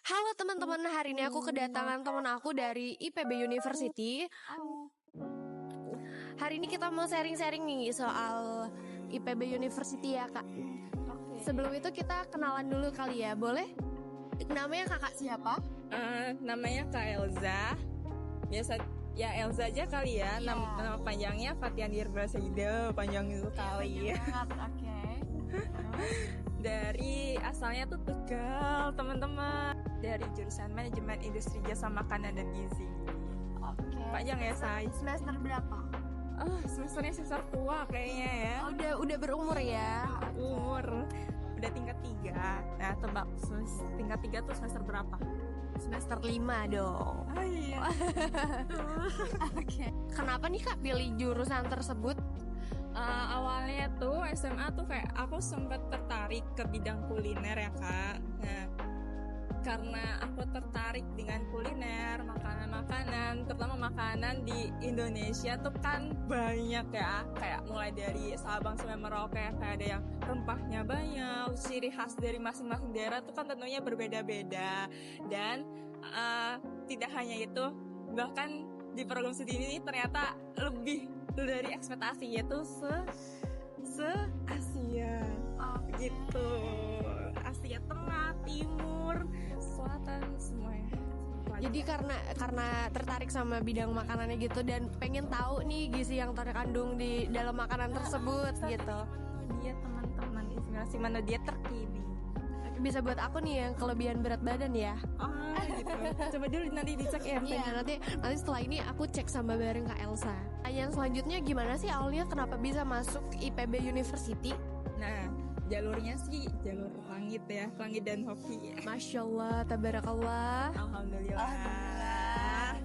Halo teman-teman, hari ini aku kedatangan teman aku dari IPB University. Hari ini kita mau sharing-sharing nih soal IPB University ya kak. Sebelum itu kita kenalan dulu kali ya, boleh? Namanya kakak siapa? Namanya Kak Elza. Biasa ya Elza aja kali ya. Nama panjangnya Fatian Dirba Saido, panjang itu kali. Oke. Dari asalnya tuh Tegal, teman-teman. Dari jurusan Manajemen Industri Jasa Makanan dan Gizi. Oke. Panjang ya, Say? Semester berapa? Semesternya semester tua kayaknya ya. Udah berumur ya. Umur udah tingkat 3. Nah, tebak tingkat 3 tuh semester berapa? Semester 5 dong. Oh iya. Oke. Kenapa nih kak pilih jurusan tersebut? Awalnya tuh SMA tuh kayak aku sempat tertarik ke bidang kuliner ya kak. Nah, karena aku tertarik dengan kuliner, makanan-makanan, terutama makanan di Indonesia tuh kan banyak ya, kayak mulai dari Sabang sampai Merauke, kayak ada yang rempahnya banyak, ciri khas dari masing-masing daerah tuh kan tentunya berbeda-beda. Dan tidak hanya itu, bahkan di program studi ini ternyata lebih dari ekspektasi, yaitu se-Asia gitu. Asia Tengah, Timur, Selatan, semuanya. Jadi karena tertarik sama bidang makanannya gitu dan pengen tahu nih gizi yang terkandung di dalam makanan tersebut gitu. Dia teman-teman inspirasi mana dia terkini. Bisa buat aku nih yang kelebihan berat badan ya. Gitu. Coba dulu nanti dicek ya. Iya, nanti setelah ini aku cek sama bareng Kak Elsa. Yang selanjutnya gimana sih Aulia kenapa bisa masuk IPB University? Nah, jalurnya sih jalur langit ya, langit dan hoki. Masya Allah, tabarakallah. Alhamdulillah.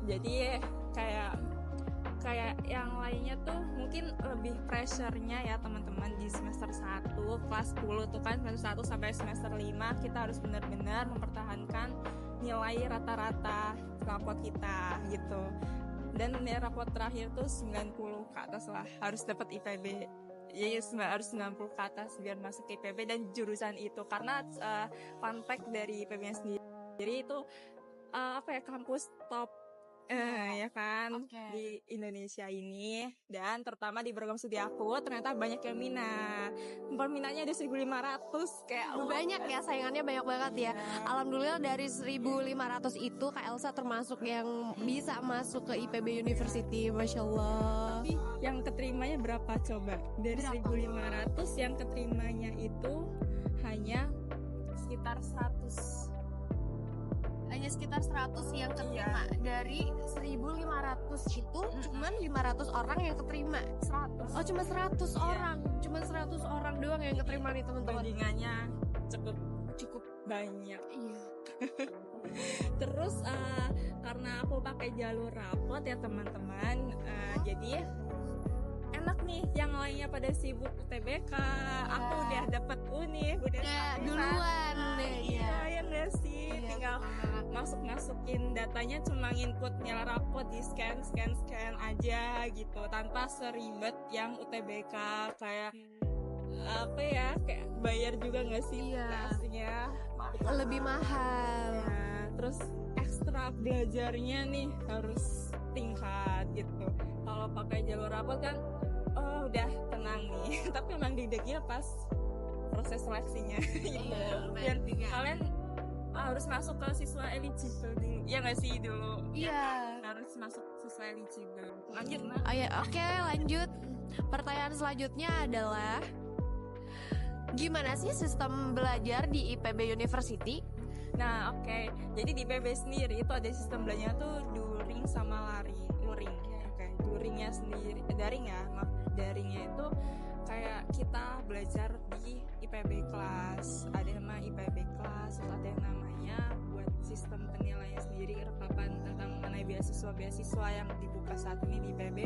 Jadi kayak yang lainnya tuh mungkin lebih pressure-nya ya teman-teman di semester 1 kelas 10 tuh kan semester 1 sampai semester 5 kita harus benar-benar mempertahankan nilai rata-rata rapot kita gitu. Dan nilai rapot terakhir tuh 90 ke atas lah, harus dapat IPB. Yes, harus 90 ke atas biar masuk ke IPB dan jurusan itu. Karena fun fact dari IPB sendiri itu kampus top ya kan di Indonesia ini, dan terutama di program studi aku ternyata banyak yang minat. Peminatnya ada 1.500 kayak banyak ya, saingannya banyak banget ya. Alhamdulillah dari 1.500 itu Kak Elsa termasuk yang bisa masuk ke IPB University. Masya Allah. Tapi yang keterimanya berapa coba? Dari 1.500 yang keterimanya itu hanya sekitar 100. Hanya sekitar 100 yang keterima. Dari 1.500 itu cuman 500 orang yang keterima. 100. Oh, cuma 100 orang. Cuma 100 orang doang yang keterima nih teman-teman. Bandingannya cukup banyak. Iya. Terus karena aku pakai jalur rapot ya teman-teman, jadi enak nih. Yang lainnya pada sibuk UTBK, aku udah dapet uni, udah duluan deh. Iya ya nggak sih, tinggal masukin datanya, cuma input nilai rapot di scan aja gitu, tanpa seribet yang UTBK kayak kayak bayar juga nggak sih? Pastinya lebih mahal ya. Terus ekstra belajarnya nih harus tingkat gitu. Kalau pakai jalur rapot kan udah tenang nih tapi emang deg-degnya pas proses seleksinya gitu. Dan kalian harus masuk ke siswa eligible dulu, ya nggak sih dulu? Iya. Harus masuk siswa eligible. Lanjut nah. Oke, lanjut. Pertanyaan selanjutnya adalah gimana sih sistem belajar di IPB University? Nah jadi di IPB sendiri itu ada sistem belajarnya tuh luring sama luring. Luringnya sendiri daringnya itu kayak kita belajar di IPB kelas, ada nama IPB kelas, terus ada yang namanya buat sistem penilaian sendiri, rekapan tentang mengenai beasiswa yang dibuka saat ini di IPB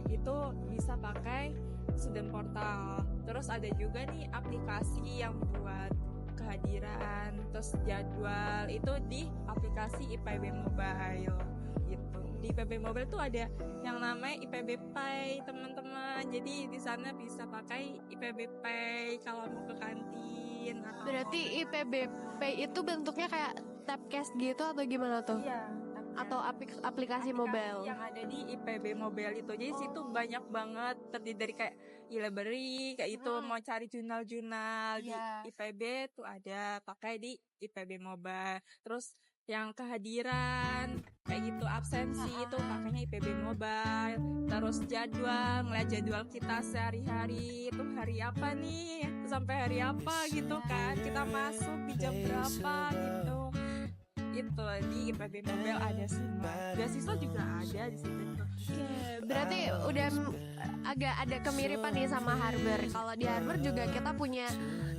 itu bisa pakai student portal. Terus ada juga nih aplikasi yang buat kehadiran, terus jadwal itu di aplikasi IPB Mobile gitu. Di IPB Mobile tuh ada yang namanya IPB Pay teman-teman. Jadi di sana bisa pakai IPB Pay kalau mau ke kantin lain atau Berarti IPBP itu bentuknya kayak Tapcast gitu atau gimana tuh? iya, Atau aplikasi mobile? yang ada di IPB Mobile itu. Jadi situ banyak banget terdiri dari kayak e-library kayak itu, mau cari jurnal-jurnal di Iya. IPB tuh ada, pakai di IPB Mobile. Terus yang kehadiran kayak gitu, absensi itu pakainya IPB Mobile. Terus jadwal, ngeliat jadwal kita sehari-hari itu hari apa nih sampai hari apa gitu kan, kita masuk di jam berapa gitu. Itu di IPB Mobile ada semua. Beasiswa juga ada di situ. Berarti udah agak ada kemiripan nih sama Harbour. Kalau di Harbour juga kita punya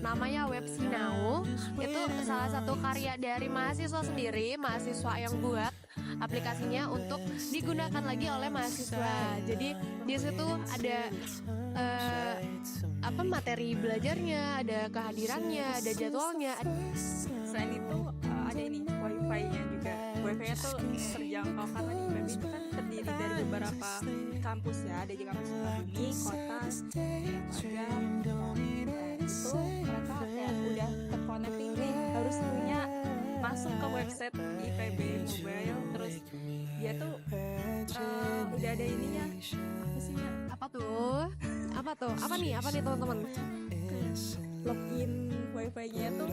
namanya Web Sinau. Itu salah satu karya dari mahasiswa sendiri, mahasiswa yang buat aplikasinya untuk digunakan lagi oleh mahasiswa. Jadi di situ ada apa materi belajarnya, ada kehadirannya, ada jadwalnya. Selain itu ada ini wifi-nya juga. Wifi-nya tuh terjangkau karena di IPB itu kan terdiri dari beberapa kampus ya. Ada di kampus Sukabumi, Kota, ada itu mereka kayak udah terkoneksi nih, harus punya masuk ke website IPB Mobile. Terus dia tuh udah ada ininya, apa sih ya? Apa tuh? Apa nih teman-teman? Login wifi-nya tuh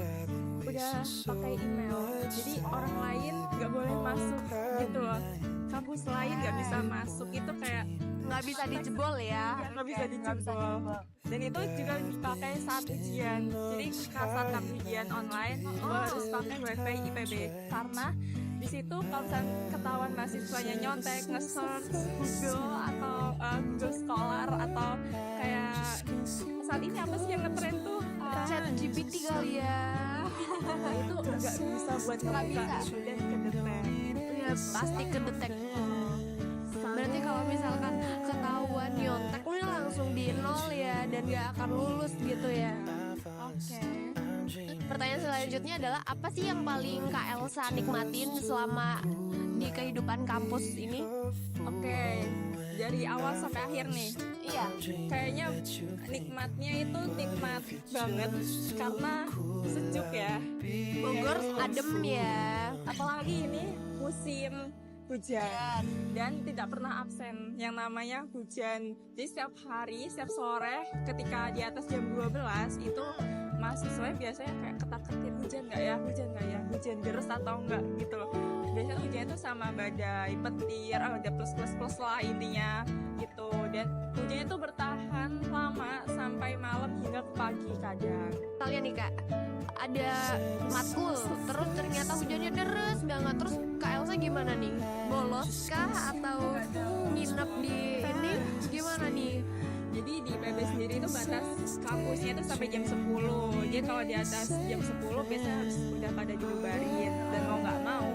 udah pakai email, jadi orang lain nggak boleh masuk gitu loh, kampus lain nggak bisa masuk, itu kayak Nggak bisa dijebol ya? nggak bisa dijebol. Dan itu juga dipakai saat ujian, jadi saat kamu ujian online lo harus pakai wifi IPB, karena di situ kalau misalnya ketahuan mahasiswanya nyontek nge-search Google atau Google Scholar atau kayak saat ini apa sih yang ngetren tuh, Chat GPT kali ya? itu nggak bisa buat ngebuka dan kedetek. Ya pasti kedetek. Berarti kalau misalkan ketahuan nyontek udah langsung di nol ya, dan gak akan lulus gitu ya. Oke. Pertanyaan selanjutnya adalah apa sih yang paling Kak Elsa nikmatin selama di kehidupan kampus ini? Oke, dari awal sampai akhir nih. Iya. Kayaknya nikmatnya itu nikmat banget karena sejuk ya. Bogor adem ya. Apalagi ini musim hujan dan tidak pernah absen yang namanya hujan. Jadi setiap hari, setiap sore ketika di atas jam 12 itu mahasiswa biasanya kayak ketar-ketir, hujan nggak ya, hujan deras atau enggak gitu loh. Biasanya hujan itu sama badai, petir, ada plus lah intinya gitu. Dan hujannya itu bertahan lama sampai malam hingga ke pagi kadang. Kalian nih Kak, ada matkul, terus ternyata hujannya deras banget. Terus Kak Elsa gimana nih? Bolos kah atau nginep di ini? Gimana nih? Jadi di IPB sendiri itu batas kampusnya itu sampai jam 10. Jadi kalau di atas jam 10 biasanya harus udah pada dibubarin. Dan mau nggak mau,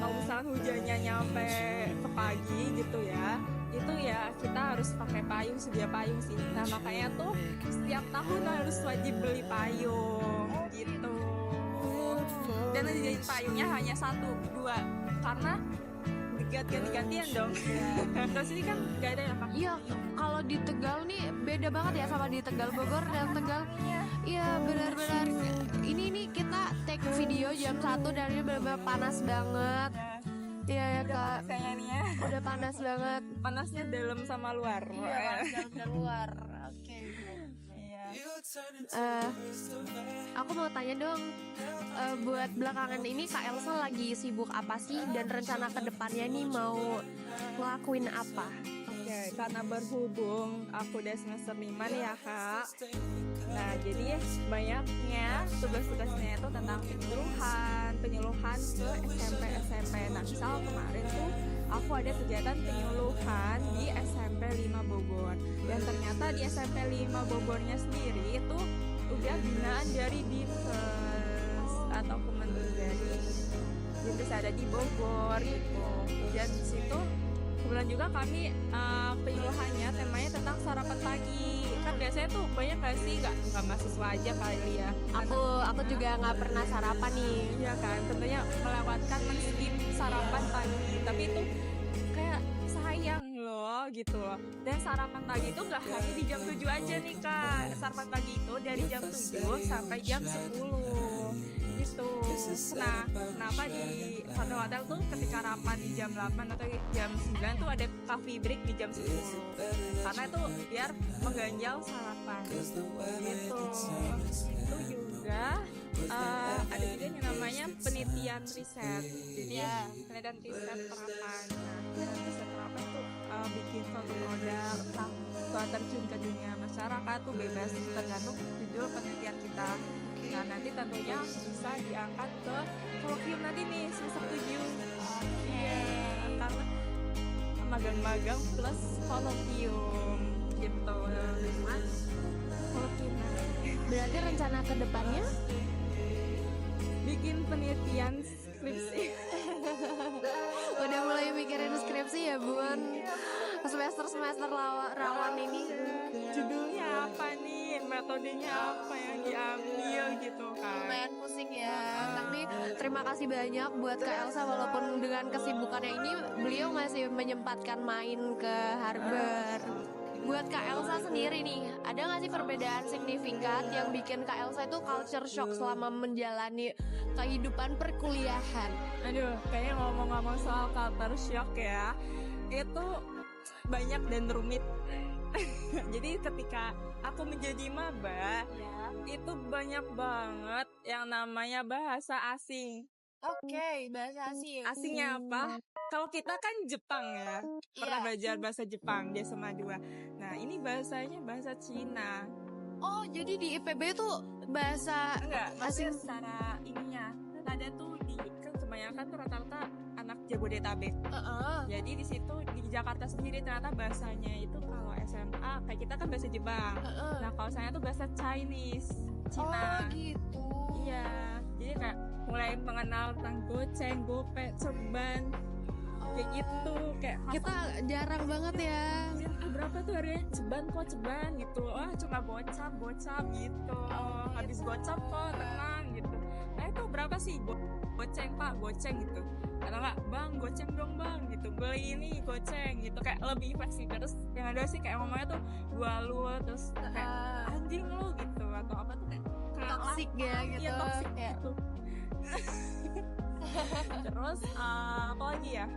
kalau misalnya hujannya nyampe ke pagi gitu ya, itu ya kita harus pakai payung, sedia payung sih. Nah makanya tuh setiap tahun harus wajib beli payung gitu. Dan dijadiin payungnya hanya 1, 2 karena ganti-gantian dong. Terus ini kan gak ada ya Pak? Iya, kalau di Tegal nih beda banget ya sama di Tegal. Bogor dan Tegal. Iya, benar-benar. Ini nih kita take video jam 1 dan ini benar-benar panas banget. Iya ya Kak. Kayaknya nih ya. Udah panas banget. Panasnya dalam sama luar. Iya, dalam dan luar. Oke. Iya. Aku mau tanya dong, buat belakangan ini Kak Elsa lagi sibuk apa sih, dan rencana kedepannya nih mau ngelakuin apa? Oke, karena berhubung aku udah semester 5 nih ya Kak. Nah jadi banyaknya tugas-tugasnya itu tentang penyuluhan ke SMP. Nah misal kemarin tuh aku ada kegiatan penyuluhan di SMP 5 Bogor. Dan ternyata di SMP 5 Bogornya sendiri itu udah binaan dari Dinkes atau Kemendagri. Dinkes ada di Bogor gitu. Dan di situ kebetulan juga kami penyuluhannya temanya tentang sarapan pagi. Kan biasanya tuh banyak gak sih, nggak mahasiswa aja kali ya. Aku juga nggak pernah sarapan nih. Iya kan, tentunya melewatkan men-skip sarapan pagi. Tapi itu kayak sayang loh loh gitu loh. Dan sarapan pagi itu nggak hanya di jam 7 aja nih Kak. Sarapan pagi itu dari jam 7 sampai jam 10 gitu. Nah, kenapa di satu hotel tuh ketika rapat di jam 8 atau jam 9 tuh ada coffee break di jam 10, karena itu biar mengganjal sarapan gitu. Itu juga ada juga yang namanya penelitian riset. Jadi penelitian riset terapan. Nah, penelitian riset terapan tuh bikin suatu produk atau terjun ke dunia masyarakat tuh bebas, tergantung judul penelitian kita. Nah, nanti tentunya bisa diangkat ke kolokvium nanti nih semester 7. Iya, karena magang-magang plus kolokvium gitu. Kolokvium. Berarti rencana ke depannya Bikin penelitian skripsi. udah mulai mikirin skripsi ya Bun. Semester rawan ini Judulnya apa nih, metodenya apa yang diambil gitu kan. lumayan pusing ya. Tapi terima kasih banyak buat Kak Elsa, walaupun dengan kesibukannya ini beliau masih menyempatkan main ke Harvard. Buat Kak Elsa sendiri nih, ada nggak sih perbedaan signifikan yang bikin Kak Elsa itu culture shock selama menjalani kehidupan perkuliahan? Aduh, kayaknya ngomong-ngomong soal culture shock ya, itu banyak dan rumit. Jadi ketika aku menjadi maba, itu banyak banget yang namanya bahasa asing. Oke, bahasa asing. Asingnya apa? Kalau kita kan Jepang ya, pernah belajar bahasa Jepang di SMA 2. Nah, ini bahasanya bahasa Cina. Oh, jadi di IPB tuh bahasa Enggak, asing. maksudnya secara ininya. Ada tuh di kan kebanyakan tuh rata-rata anak Jabodetabek. Jadi di situ di Jakarta sendiri ternyata bahasanya itu kalau SMA kayak kita kan bahasa Jepang. Nah, kalau saya tuh bahasa Chinese, Cina. Oh, gitu. Iya. Jadi kayak mulai mengenal tentang goceng, gope, ceban, kayak gitu. Kayak Kita jarang banget ya. berapa tuh harganya? Ceban kok ceban gitu. Oh, cuma gocap gitu. Habis gocap kok tenang gitu. Nah, itu berapa sih? Goceng Pak, goceng gitu. Atau enggak, Bang, goceng dong Bang gitu. Beli ini goceng gitu. Kayak lebih fleksibel. Terus yang ada sih kayak ngomongnya tuh gua lu, terus kayak anjing lu gitu, atau apa tuh kayak Toxic ya gitu. Iya, toxic Kayak gitu. Terus apa lagi ya?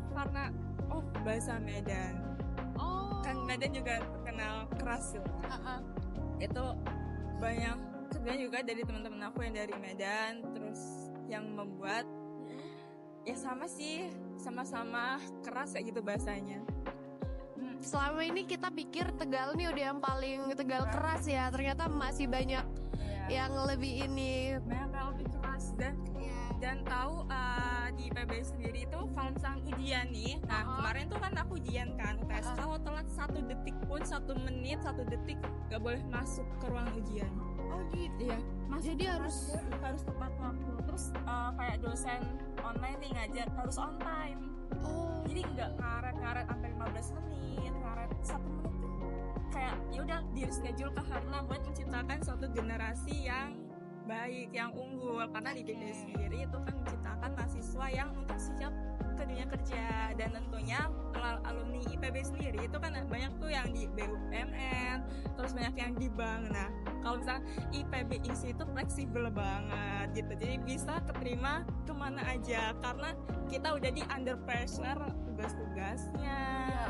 Karena bahasa Medan. Kan Medan juga terkenal keras ya. Itu banyak sebenarnya juga dari teman-teman aku yang dari Medan, terus yang membuat ya sama sih, sama-sama keras kayak gitu bahasanya. selama ini kita pikir Tegal nih udah yang paling Tegal keras ya, ternyata masih banyak yang lebih ini. Banyak yang lebih keras dan tahu di PB sendiri itu kalau misalnya ujian nih, nah kemarin tuh kan aku ujian kan tes, kalau telat 1 detik pun, 1 menit 1 detik gak boleh masuk ke ruang ujian. Oh gitu. Iya, Jadi harus tepat waktu. Terus kayak dosen online nih ngajar harus on time. Jadi nggak ngaret sampai 15 menit, ngaret 1 menit tuh kayak ya udah di reschedule karena buat menciptakan suatu generasi yang baik, yang unggul, karena di PB sendiri itu kan menciptakan mahasiswa yang untuk siap ke dunia kerja. Dan tentunya alumni IPB sendiri itu kan banyak tuh yang di BUMN, terus banyak yang di bank. Nah, kalau misalnya IPB isi itu fleksibel banget gitu, jadi bisa keterima kemana aja karena kita udah di under pressure tugas-tugasnya.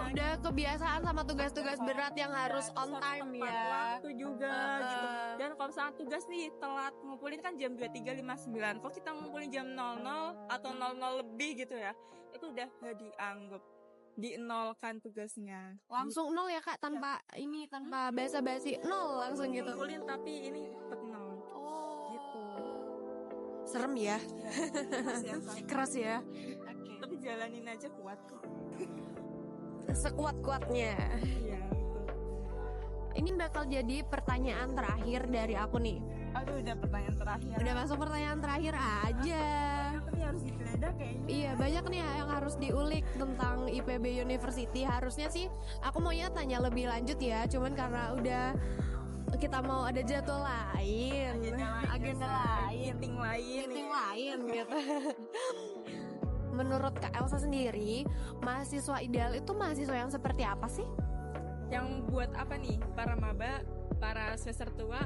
udah kebiasaan sama tugas-tugas berat yang harus on time tepat ya. waktu juga gitu. Dan kalau misalnya tugas nih telat ngumpulin kan jam 23.59, kalau kita ngumpulin jam 00 atau 00 lebih gitu ya, itu udah gak dianggap, dienolkan tugasnya. Langsung nol ya Kak, tanpa ini, tanpa basa-basi, nol langsung gitu. Ngumpulin tapi ini cepet nol. Gitu. Serem ya. Keras ya. Tapi jalanin aja, kuat kok. Sekuat-kuatnya. Iya, betul. Ini bakal jadi pertanyaan terakhir dari aku nih. Aduh, udah pertanyaan terakhir. Udah masuk pertanyaan terakhir aja. Tapi harus digeledah kayaknya. Iya, banyak nih yang harus diulik tentang IPB University. Harusnya sih aku maunya tanya lebih lanjut ya, cuman karena udah kita mau ada jadwal lain, agenda lain, meeting lain gitu. menurut Kak Elsa sendiri, mahasiswa ideal itu mahasiswa yang seperti apa sih? Yang buat apa nih? Para maba, para semester tua,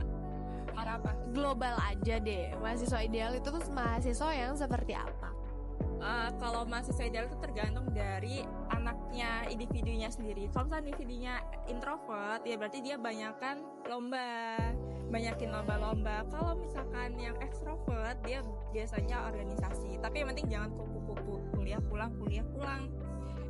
para apa? Global aja deh, mahasiswa ideal itu tuh mahasiswa yang seperti apa? Kalau mahasiswa ideal itu tergantung dari anaknya, individunya sendiri. Kalau misalnya individunya introvert, ya berarti dia banyakin lomba-lomba. Kalau misalkan yang ekstrovert, dia biasanya organisasi. Tapi yang penting jangan kupu-kupu, kuliah pulang.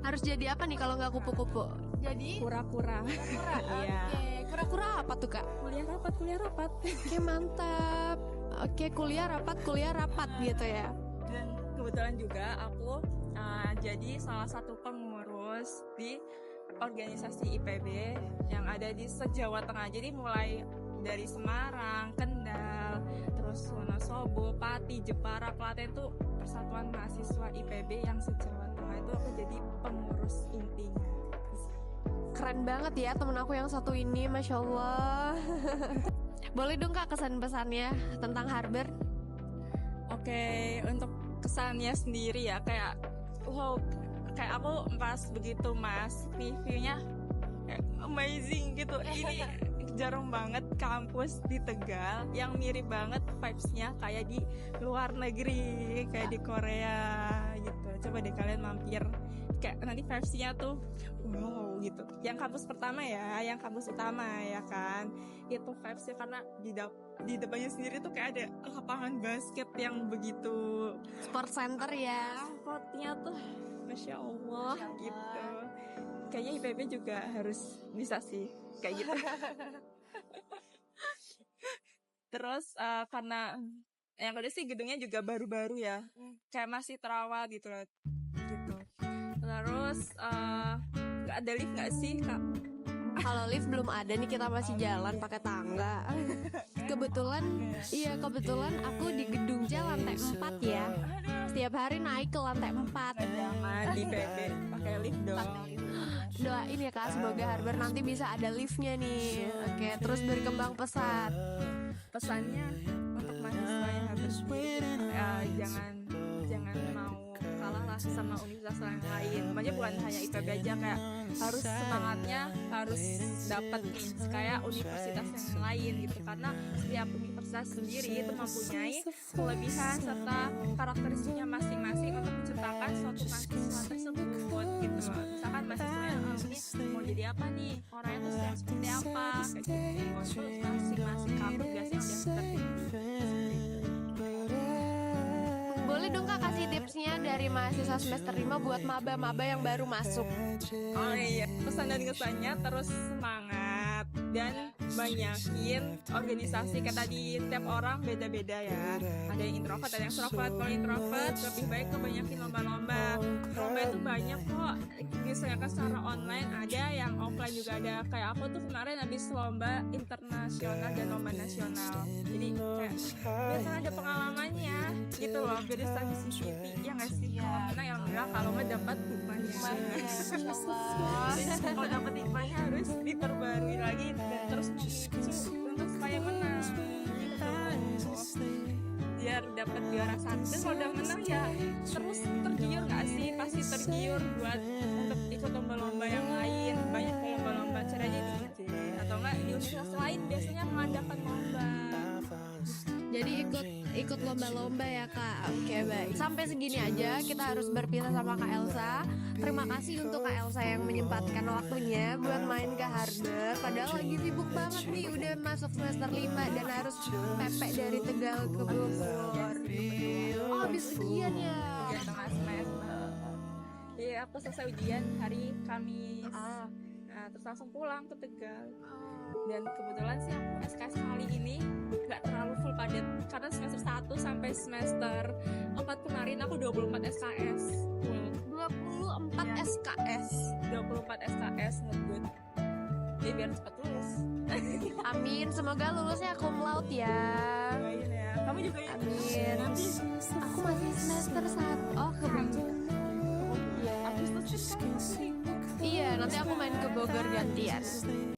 Harus jadi apa nih kalau nggak kupu-kupu? Jadi Kura-kura. Iya. Oke, kura-kura apa tuh Kak? Kuliah rapat. Oke, mantap. Oke, kuliah rapat gitu ya. Dan kebetulan juga aku jadi salah satu pengurus di organisasi IPB yang ada di se-Jawa Tengah. Jadi mulai dari Semarang, Kendal, terus Wonosobo, Pati, Jepara, Klaten itu persatuan mahasiswa IPB yang se-Jawa Tengah. Itu aku jadi pengurus intinya. Keren banget ya temen aku yang satu ini, Masya Allah. Boleh dong Kak kesan-pesannya tentang Harber? Oke, untuk kesannya sendiri ya kayak kayak aku pas begitu reviewnya kayak amazing gitu. Ini jarang banget kampus di Tegal yang mirip banget vibes-nya kayak di luar negeri, kayak di Korea gitu. Coba deh kalian mampir, kayak nanti vibes-nya tuh wow gitu. Yang kampus pertama ya, yang kampus utama ya kan, itu vibes-nya karena di depannya sendiri tuh kayak ada lapangan basket yang begitu Sport center ya. spotnya tuh Masya Allah gitu. Kayaknya IPB juga harus bisa sih kayak gitu. Terus karena yang kedua sih gedungnya juga baru-baru ya, kayak masih terawat gitu loh gitu. Terus nggak ada lift nggak sih Kak? Kalau lift belum ada nih, kita masih jalan pakai tangga. Kebetulan aku di gedung C lantai 4 ya. Setiap hari naik ke lantai 4. Jangan di PB pakai lift dong. Doain ya Kak, semoga Harber nanti bisa ada liftnya nih. Oke, terus berkembang pesat. Pesannya untuk mahasiswa yang harus jangan mau kalah lah sama universitas yang lain. Makanya bukan hanya IPB aja, kayak harus semangatnya harus dapat nih kayak universitas yang lain gitu, karena setiap universitas sendiri itu mempunyai kelebihan serta karakteristiknya masing-masing untuk menciptakan suatu mahasiswa tersebut gitu. Misalkan mahasiswa ini mau jadi apa nih, orangnya tuh seperti apa kayak gitu. Masing-masing kampus biasanya udah seperti itu. Boleh dong Kak kasih tipsnya dari mahasiswa semester 5 buat maba-maba yang baru masuk. Oh iya, pesan dan kesannya terus semangat dan banyakin organisasi. Kayak tadi tiap orang beda-beda ya, ada yang introvert, ada yang extrovert. Kalau introvert lebih baik kebanyakin lomba-lomba. Lomba itu banyak kok, misalnya secara online ada, yang offline juga ada. Kayak aku tuh kemarin habis lomba internasional dan lomba nasional, jadi kayak biasanya ada pengalamannya gitu loh, biar di CCTV ya nggak sih. Kalau menang yang enggak, kalau nggak dapat hikmahnya. Kalau dapat hikmahnya harus diperbarui lagi dan terus memicu untuk supaya menang gitu. Biar dapat juara satu, kalau udah menang ya terus tergiur nggak sih, pasti tergiur buat untuk ikut lomba-lomba yang lain. Banyak lomba-lomba caranya di IJ atau enggak di universitas lain biasanya mengadakan lomba. Jadi ikut lomba-lomba ya Kak. Oke, baik. Sampai segini aja kita harus berpisah sama Kak Elsa. Terima kasih untuk Kak Elsa yang menyempatkan waktunya buat main ke Harber. Padahal lagi sibuk banget nih, udah masuk semester 5 dan harus pepek dari Tegal ke Bogor. Oh, habis ujian ya. Ujian tengah semester. Iya, aku selesai ujian hari Kamis. Nah, terus langsung pulang ke Tegal. Dan kebetulan sih aku SKS kali ini nggak terlalu full padat, karena semester 1 sampai semester 4 kemarin aku 24 SKS full. 24 Ya. SKS. 24 SKS ngebut. Jadi biar cepat lulus. Amin, semoga lulusnya cum laude ya. Doain ya. Kamu juga ya? Amin. Nanti Aku masih semester 1. Oh, Agustus kan? Iya, nanti aku main ke Bogor gantian.